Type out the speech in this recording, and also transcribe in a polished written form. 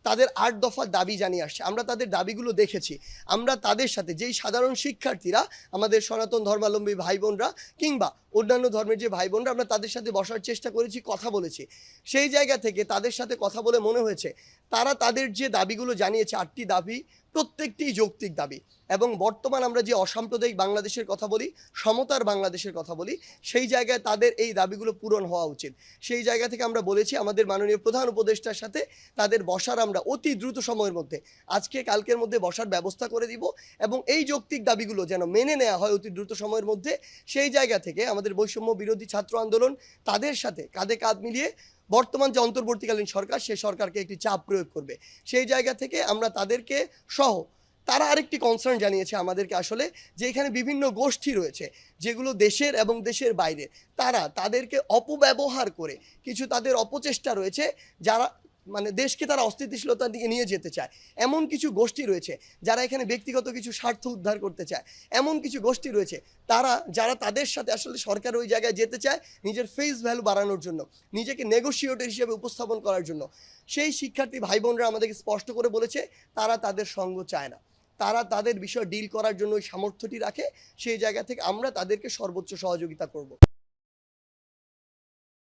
তাদের ৮ দফার দাবি জানিয়ে আসছে। আমরা তাদের দাবিগুলো দেখেছি। আমরা তাদের সাথে যেই সাধারণ শিক্ষার্থীরা, আমাদের সনাতন ধর্মাবলম্বী ভাই বোনরা কিংবা অন্যান্য ধর্মের যে ভাই বোনরা, আমরা তাদের সাথে বসার চেষ্টা করেছি, কথা বলেছি। সেই জায়গা থেকে তাদের সাথে কথা বলে মনে হয়েছে তারা তাদের যে দাবিগুলো জানিয়েছে, ৮টি দাবি প্রত্যেকটিই যৌক্তিক দাবি। এবং বর্তমান আমরা যে অসাম্প্রদায়িক বাংলাদেশের কথা বলি, সমতার বাংলাদেশের কথা বলি, সেই জায়গায় তাদের এই দাবিগুলো পূরণ হওয়া উচিত। সেই জায়গা থেকে আমরা বলেছি আমাদের মাননীয় প্রধান উপদেষ্টার সাথে তাদের বসার আমরা অতি দ্রুত সময়ের মধ্যে, আজকে কালকের মধ্যে বসার ব্যবস্থা করে দিব এবং এই যৌক্তিক দাবিগুলো যেন মেনে নেওয়া হয় অতি দ্রুত সময়ের মধ্যে। সেই জায়গা থেকে আমাদের বৈষম্য বিরোধী ছাত্র আন্দোলন তাদের সাথে কাঁধে কাঁধ মিলিয়ে বর্তমান যে অন্তর্বর্তীকালীন সরকার, সেই সরকারকে একটি চাপ প্রয়োগ করবে। সেই জায়গা থেকে আমরা তাদেরকে সহ, তারা আরেকটি কনসার্ন জানিয়েছে আমাদেরকে আসলে, যে এখানে বিভিন্ন গোষ্ঠী রয়েছে যেগুলো দেশের এবং দেশের বাইরে, তাদেরকে অপব্যবহার করে কিছু তাদের অপচেষ্টা রয়েছে, যারা মানে দেশকে তারা অস্থিতিশীলতার দিকে নিয়ে যেতে চায়। এমন কিছু গোষ্ঠী রয়েছে যারা এখানে ব্যক্তিগত কিছু স্বার্থ উদ্ধার করতে চায়। এমন কিছু গোষ্ঠী রয়েছে যারা তাদের সাথে আসলে সরকার ওই জায়গায় যেতে চায় নিজের ফেস ভ্যালু বাড়ানোর জন্য, নিজেকে নেগোশিয়েটর হিসেবে উপস্থাপন করার জন্য। সেই শিক্ষার্থী ভাই বোনরা আমাদেরকে স্পষ্ট করে বলেছে তারা তাদের সঙ্গ চায় না, তারা তাদের বিষয় ডিল করার জন্য ওই সামর্থ্যটি রাখে। সেই জায়গা থেকে আমরা তাদেরকে সর্বোচ্চ সহযোগিতা করব।